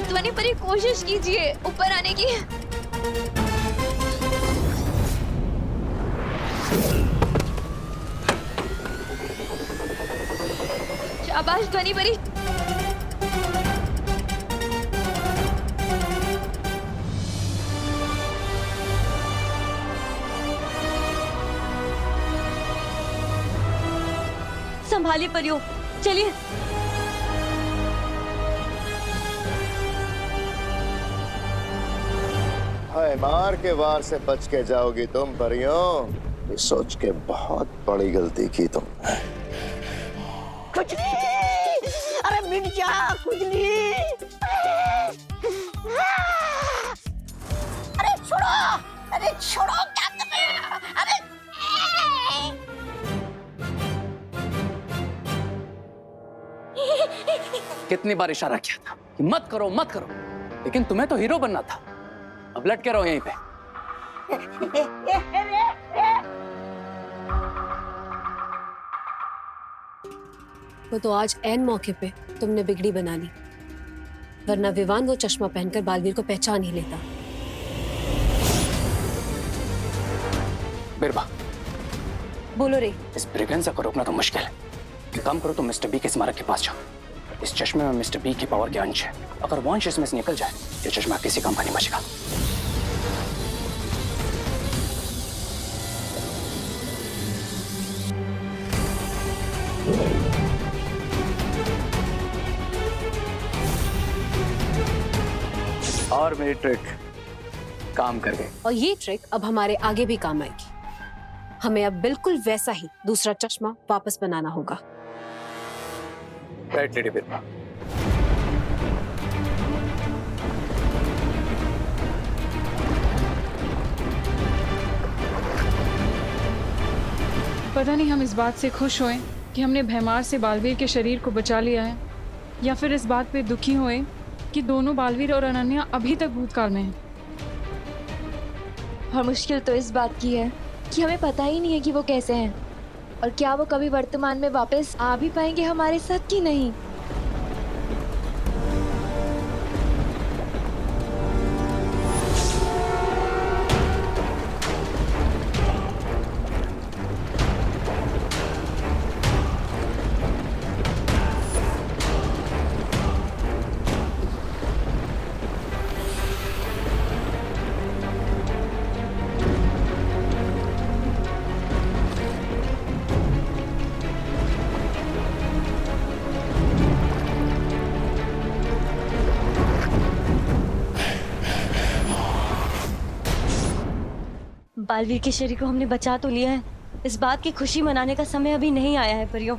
ध्वनि परी कोशिश कीजिए ऊपर आने की। शाबाश ध्वनि परी। संभालिए परियो, चलिए।
मार के वार से बच के जाओगी तुम परियों। ये सोच के बहुत बड़ी गलती की तुम।
खुजली, अरे मिट जा खुजली। अरे छोड़ो, अरे छोड़ो, क्या कर रहे हो? अरे
कितनी बार इशारा किया था कि मत करो मत करो, लेकिन तुम्हें तो हीरो बनना था। अब लटके रहो यहीं पे।
वो तो आज ऐन मौके पे तुमने बिगड़ी बना ली, वरना विवान वो चश्मा पहनकर बालवीर को पहचान ही लेता।
बिरबा,
बोलो रे।
इस ब्रिगेंसा को रोकना तो मुश्किल है। एक काम करो, तुम मिस्टर बी के स्मारक के पास जाओ। इस चश्मे में मिस्टर बी की पावर के अंश है। अगर वो अंश इसमें से निकल जाए, ये चश्मा किसी काम का नहीं बचेगा। और मेरी ट्रिक काम कर गई।
और ये ट्रिक अब हमारे आगे भी काम आएगी। हमें अब बिल्कुल वैसा ही दूसरा चश्मा वापस बनाना होगा।
राइट लेडी बिरबा।
पता नहीं हम इस बात से खुश होएं कि हमने भैमार से बालवीर के शरीर को बचा लिया है, या फिर इस बात पे दुखी होएं कि दोनों बालवीर और अनन्या अभी तक भूतकाल में हैं।
और मुश्किल तो इस बात की है कि हमें पता ही नहीं है कि वो कैसे हैं और क्या वो कभी वर्तमान में वापस आ भी पाएंगे हमारे साथ कि नहीं।
बालवीर के शरीर को हमने बचा तो लिया है, इस बात की खुशी मनाने का समय अभी नहीं आया है परियों।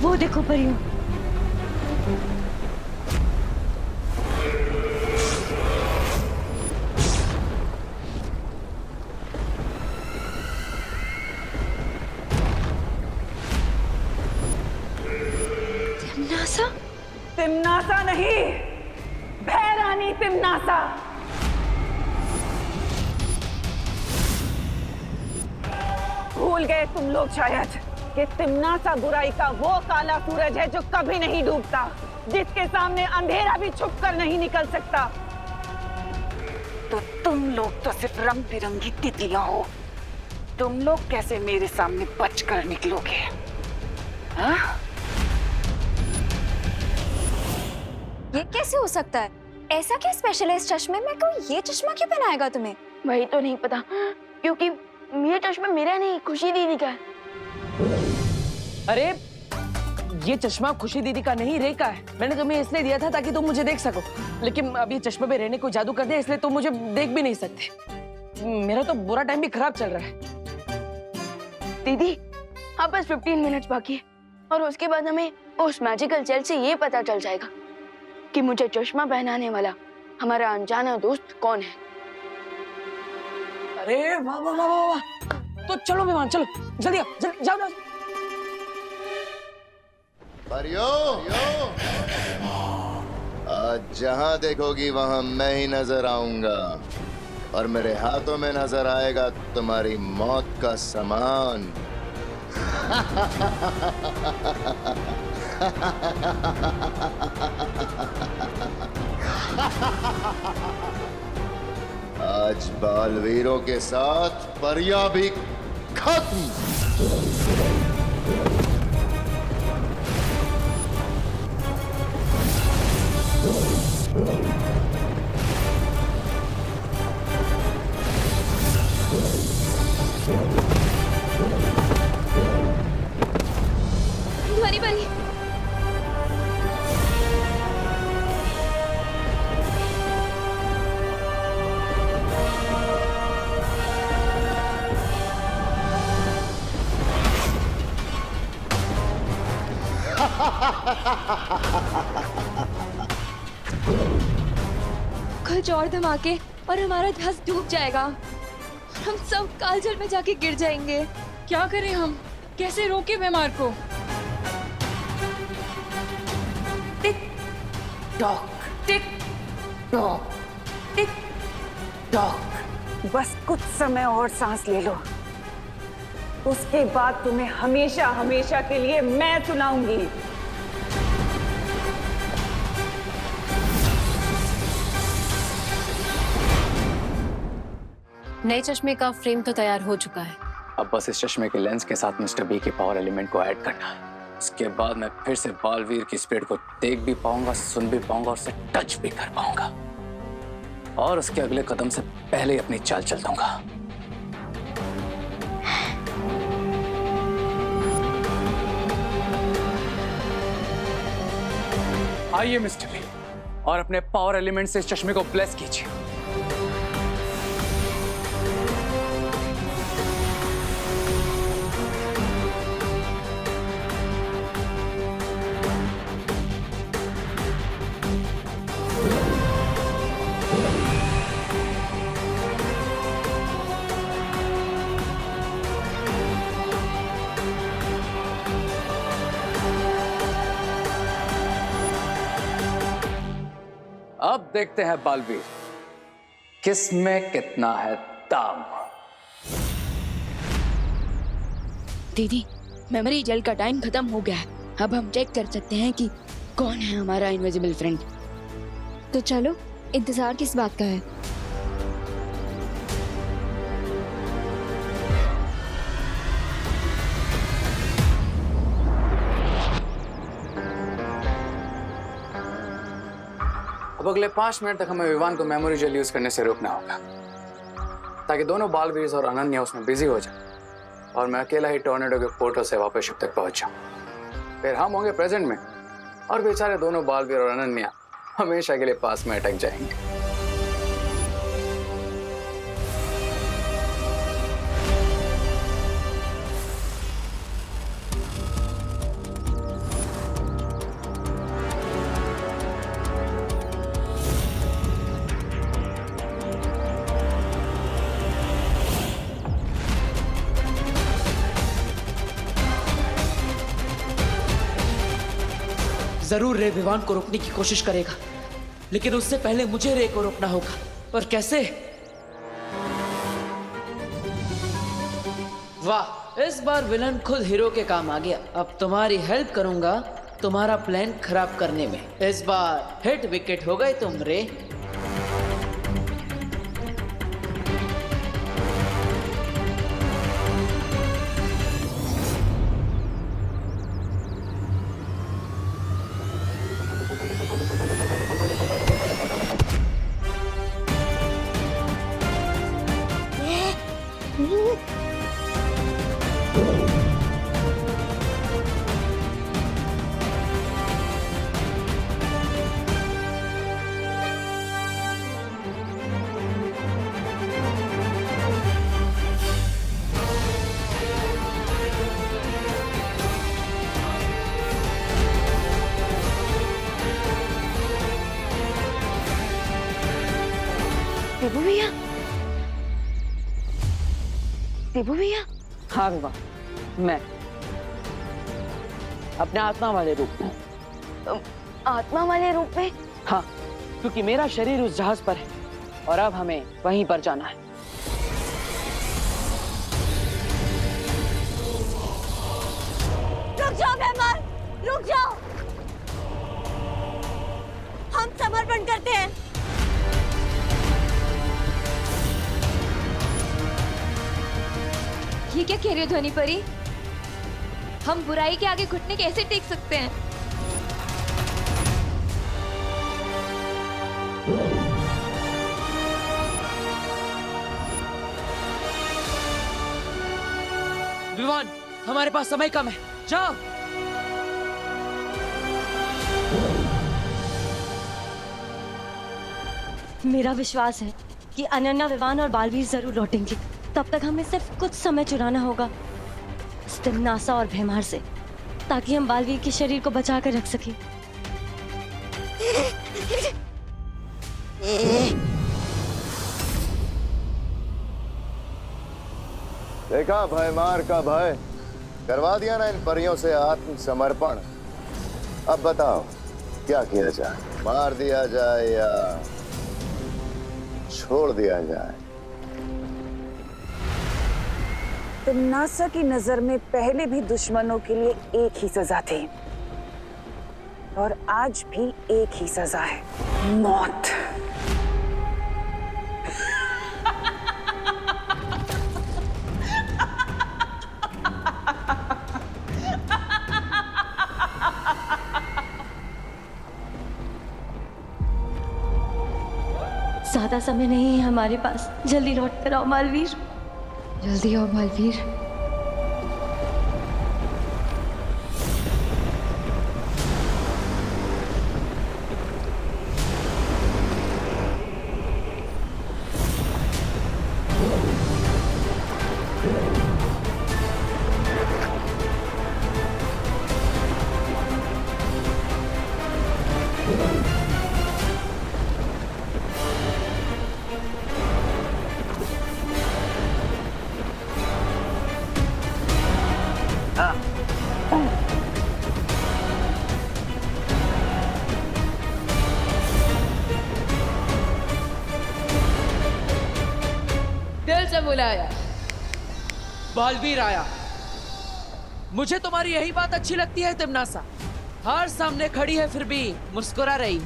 वो देखो परियों,
तिम्नासा नहीं, भैरानी तिम्नासा। भूल गए तुम लोग शायद कि तिम्नासा बुराई का वो काला सूरज है जो कभी नहीं डूबता, जिसके सामने अंधेरा भी छुपकर नहीं निकल सकता। तो तुम लोग तो सिर्फ रंग बिरंगी तितलियां हो, तुम लोग कैसे मेरे सामने बचकर निकलोगे? हाँ?
ये कैसे हो सकता है? ऐसा क्या स्पेशल है इस चश्मे में? कोई ये चश्मा क्यों पहनाएगा तुम्हें?
वही तो नहीं पता, क्योंकि ये चश्मा मेरा नहीं, खुशी दीदी का है।
अरे ये चश्मा खुशी दीदी का नहीं, रे का है। मैंने तुम्हें इसलिए दिया था ताकि तुम मुझे देख सको, लेकिन अब ये चश्मे पे रहने को जादू कर दिया, इसलिए तुम मुझे देख भी नहीं सकते। मेरा तो बुरा टाइम भी खराब चल रहा है।
दीदी हाँ, बस 15 मिनट्स बाकी है और उसके बाद हमें उस मैजिकल जेल से ये पता चल जाएगा कि मुझे चश्मा पहनाने वाला हमारा अनजाना दोस्त कौन है।
अरे वाह वाह वाह वाह वाह, तो चलो विमान, चलो जल्दी आओ, जल्दी जाओ जाओ।
परियों, आज जहां देखोगी वहां मैं ही नजर आऊंगा और मेरे हाथों में नजर आएगा तुम्हारी मौत का सामान। आज बालवीरों के साथ परियां भी खत्म।
ध्वनि बनी। कुछ और धमाके और हमारा ध्यास डूब जाएगा और हम सब कालजल में जाके गिर जाएंगे।
क्या करें हम? कैसे रोके भैमार को?
Tick tock, tick tock, tick tock. बस कुछ समय और सांस ले लो, उसके बाद तुम्हें हमेशा हमेशा के लिए मैं सुनाऊंगी।
नए चश्मे का फ्रेम तो तैयार हो चुका है।
अब बस इस चश्मे के लेंस के साथ मिस्टर बी के पावर एलिमेंट को ऐड करना है। उसके बाद मैं फिर से बालवीर की स्पीड को देख भी पाऊंगा, सुन भी पाऊंगा और उसे टच भी कर पाऊंगा और उसके अगले कदम से पहले ही अपनी चाल चल दूंगा। आइए मिस्टर बी और अपने पावर एलिमेंट से इस चश्मे को ब्लेस कीजिए। अब देखते हैं बालवीर, किस में कितना है दाम।
दीदी, मेमोरी जेल का टाइम खत्म हो गया है। अब हम चेक कर सकते हैं कि कौन है हमारा इनविजिबल फ्रेंड।
तो चलो, इंतजार किस बात का है?
अब अगले 5 मिनट तक हमें विवान को मेमोरी जेल यूज करने से रोकना होगा, ताकि दोनों बालवीर और अनन्या उसमें बिजी हो जाए और मैं अकेला ही टॉर्नेडो के पोर्टल से वापस शिप तक पहुंच जाऊं। फिर हम होंगे प्रेजेंट में और बेचारे दोनों बालवीर और अनन्या हमेशा के लिए पास में अटक जाएंगे।
जरूर रे विवान को रोकने की कोशिश करेगा, लेकिन उससे पहले मुझे रे को रोकना होगा। पर कैसे? वाह, इस बार विलन खुद हीरो के काम आ गया। अब तुम्हारी हेल्प करूंगा तुम्हारा प्लान खराब करने में। इस बार हिट विकेट हो गए तुम रे।
देबू भैया, देबू भैया।
हाँ विवान, मैं अपने आत्मा वाले रूप में।
आत्मा वाले रूप में?
हाँ, क्योंकि मेरा शरीर उस जहाज पर है और अब हमें वहीं पर जाना है।
रुक जाओ मेहमान, रुक जाओ। हम समर्पण करते हैं।
ये क्या कह रहे हो ध्वनि परी? हम बुराई के आगे घुटने कैसे टेक सकते हैं?
विवान, हमारे पास समय कम है, जाओ।
मेरा विश्वास है कि अनन्या, विवान और बालवीर जरूर लौटेंगे। तब तक हमें सिर्फ कुछ समय चुराना होगा उस दिन नासा और भैमार से, ताकि हम बालवीर के शरीर को बचा कर रख सकें।
देखा भयमार का भय, करवा दिया ना इन परियों से आत्मसमर्पण। अब बताओ क्या किया जाए, मार दिया जाए या छोड़ दिया जाए?
तो नासा की नजर में पहले भी दुश्मनों के लिए एक ही सजा थी और आज भी एक ही सजा है, मौत।
ज्यादा समय नहीं है हमारे पास, जल्दी लौट कर आओ बालवीर।
जल्दी आओ बालवीर।
दिल से बुलाया, बालवीर आया। मुझे तुम्हारी यही बात अच्छी लगती है तिमनासा? हर सामने खड़ी है फिर भी मुस्कुरा रही।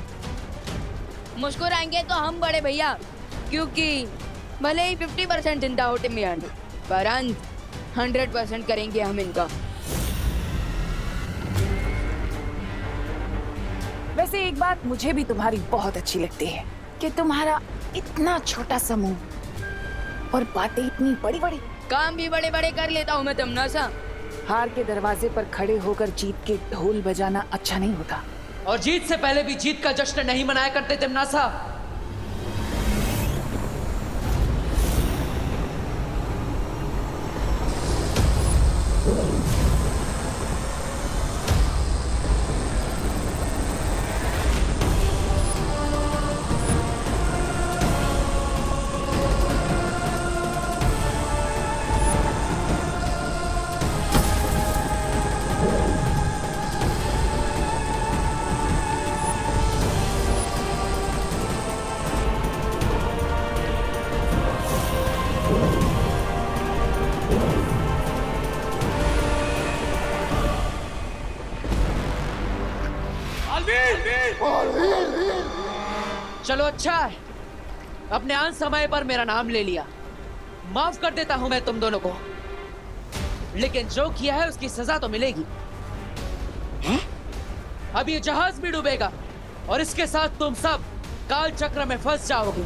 मुस्कुराएंगे तो हम बड़े भैया, क्योंकि भले ही 50% चिंता हो टिमियान, पर अंत 100% करेंगे हम इनका।
वैसे एक बात मुझे भी तुम्हारी बहुत अच्छी लगती है कि तुम्हारा इतना छोटा समूह और बातें इतनी बड़ी बड़ी।
काम भी बड़े बड़े कर लेता हूँ मैं तिमनासा।
हार के दरवाजे पर खड़े होकर जीत के ढोल बजाना अच्छा नहीं होता।
और जीत से पहले भी जीत का जश्न नहीं मनाया करते तिमनासा। चलो अच्छा है, अपने आन समय पर मेरा नाम ले लिया। माफ कर देता हूं मैं तुम दोनों को, लेकिन जो किया है उसकी सजा तो मिलेगी। अब ये जहाज भी डूबेगा और इसके साथ तुम सब काल चक्र में फंस जाओगे।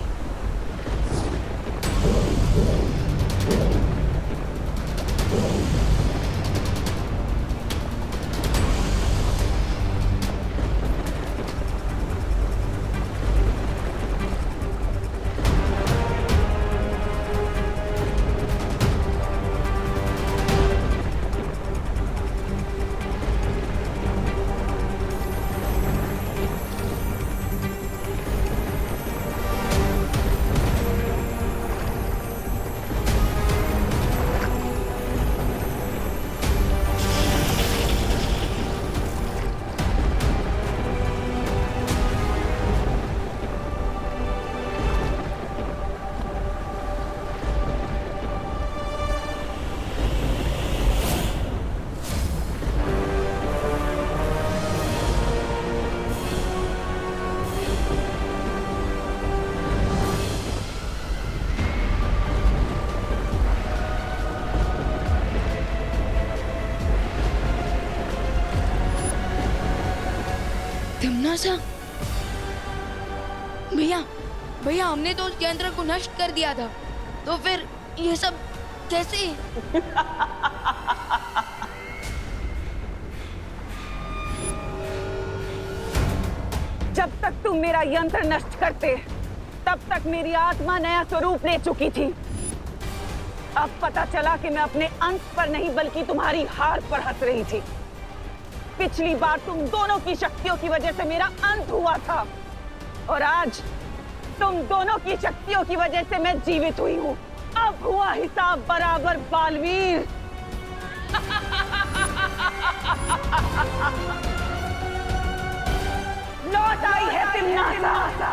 तिमनासा, भैया भैया हमने तो उस यंत्र को नष्ट कर दिया था, तो फिर ये सब कैसे?
जब तक तुम मेरा यंत्र नष्ट करते तब तक मेरी आत्मा नया स्वरूप ले चुकी थी। अब पता चला कि मैं अपने अंत पर नहीं बल्कि तुम्हारी हार पर हंस रही थी। पिछली बार तुम दोनों की शक्तियों की वजह से मेरा अंत हुआ था और आज तुम दोनों की शक्तियों की वजह से मैं जीवित हुई हूँ। अब हुआ हिसाब बराबर बालवीर। लौट आई है तिमनासा।